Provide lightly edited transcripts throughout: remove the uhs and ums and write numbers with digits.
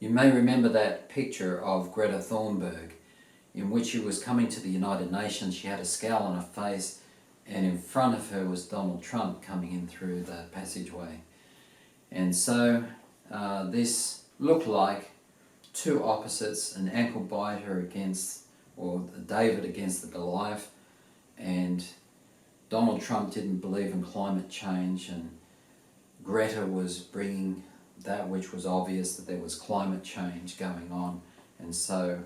You may remember that picture of Greta Thunberg in which she was coming to the United Nations. She had a scowl on her face, and in front of her was Donald Trump coming in through the passageway. And so this looked like two opposites, an ankle biter against, or David against the Goliath, and Donald Trump didn't believe in climate change, and Greta was bringing that which was obvious, that there was climate change going on, and so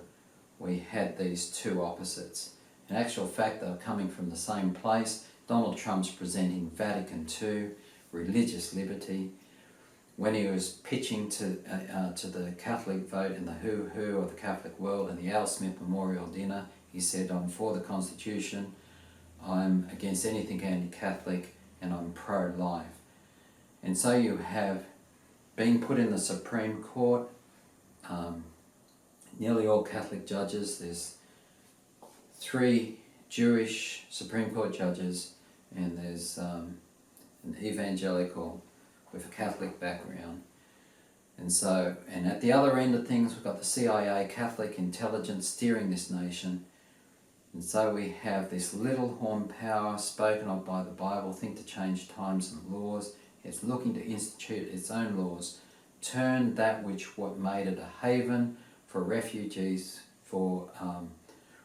we had these two opposites. In actual fact, they were coming from the same place. Donald Trump's presenting Vatican II, religious liberty. When he was pitching to the Catholic vote in the who-who of the Catholic world in the Al Smith Memorial Dinner, he said, "I'm for the Constitution, I'm against anything anti-Catholic, and I'm pro-life." And so you have being put in the Supreme Court, nearly all Catholic judges. There's 3 Jewish Supreme Court judges, and there's an evangelical with a Catholic background. And so, and at the other end of things, we've got the CIA, Catholic intelligence, steering this nation. And so we have this little horn power spoken of by the Bible, think to change times and laws. It's looking to institute its own laws, turn that which what made it a haven for refugees, for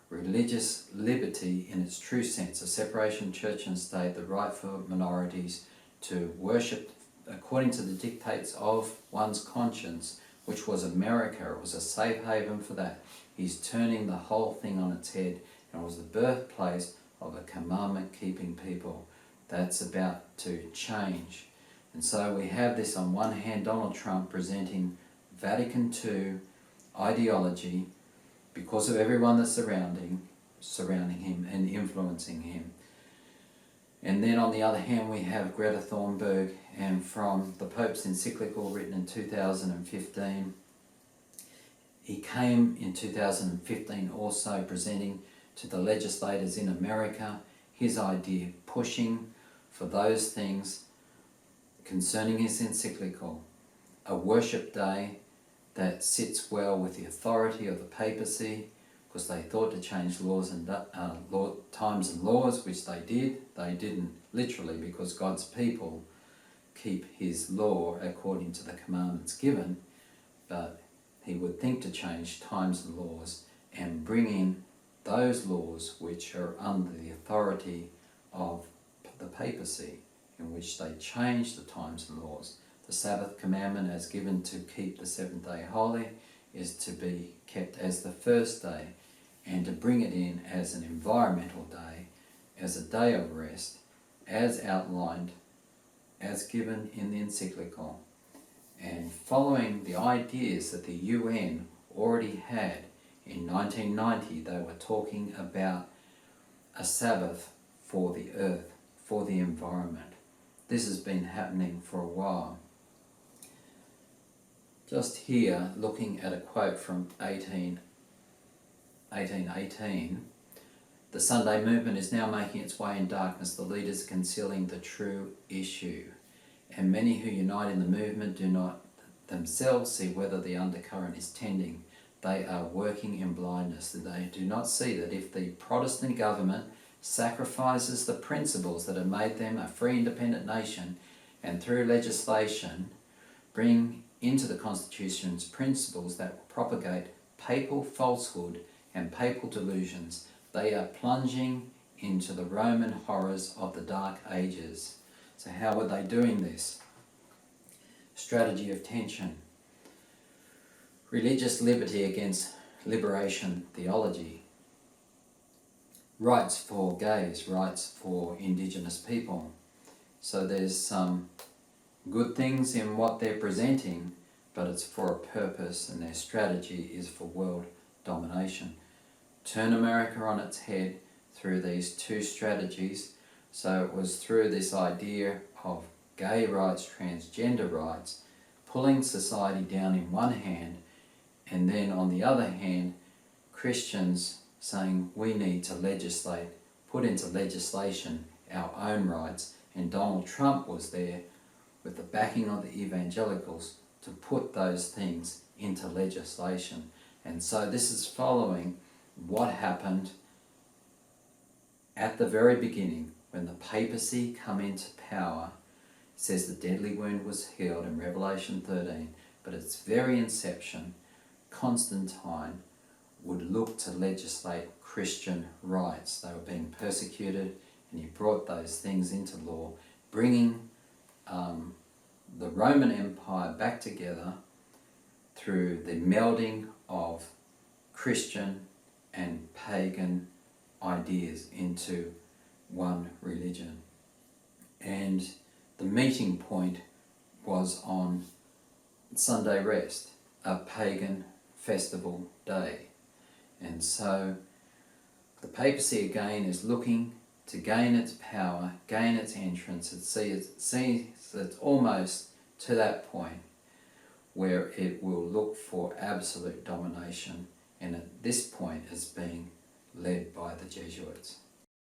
religious liberty in its true sense, a separation of church and state, the right for minorities to worship according to the dictates of one's conscience, which was America. It was a safe haven for that. He's turning the whole thing on its head, and it was the birthplace of a commandment-keeping people. That's about to change. And so we have this on one hand, Donald Trump presenting Vatican II ideology because of everyone that's surrounding him and influencing him. And then on the other hand, we have Greta Thunberg, and from the Pope's encyclical written in 2015, he came in 2015 also presenting to the legislators in America his idea, pushing for those things concerning his encyclical, a worship day that sits well with the authority of the papacy, because they thought to change laws and times and laws, which they did. They didn't literally, because God's people keep his law according to the commandments given, but he would think to change times and laws and bring in those laws which are under the authority of the papacy, in which they change the times and laws. The Sabbath commandment as given to keep the 7th day holy is to be kept as the first day, and to bring it in as an environmental day, as a day of rest, as outlined, as given in the encyclical, and following the ideas that the UN already had. In 1990, they were talking about a Sabbath for the earth, for the environment. This has been happening for a while. Just here, looking at a quote from 1818, the Sunday movement is now making its way in darkness. The leaders are concealing the true issue, and many who unite in the movement do not themselves see whether the undercurrent is tending. They are working in blindness. They do not see that if the Protestant government sacrifices the principles that have made them a free independent nation, and through legislation bring into the Constitution's principles that will propagate papal falsehood and papal delusions, they are plunging into the Roman horrors of the Dark Ages. So how were they doing this? Strategy of tension. Religious liberty against liberation theology. Rights for gays, rights for Indigenous people. So there's some good things in what they're presenting, but it's for a purpose, and their strategy is for world domination. Turn America on its head through these two strategies. So it was through this idea of gay rights, transgender rights, pulling society down in one hand, and then on the other hand, Christians saying we need to legislate, put into legislation our own rights, and Donald Trump was there with the backing of the evangelicals to put those things into legislation. And so this is following what happened at the very beginning when the papacy come into power. It says the deadly wound was healed in Revelation 13, but at its very inception, Constantine would look to legislate Christian rights. They were being persecuted, and he brought those things into law, bringing the Roman Empire back together through the melding of Christian and pagan ideas into one religion. And the meeting point was on Sunday rest, a pagan festival day. And so the papacy again is looking to gain its power, gain its entrance. It sees it's almost to that point where it will look for absolute domination, and at this point is being led by the Jesuits.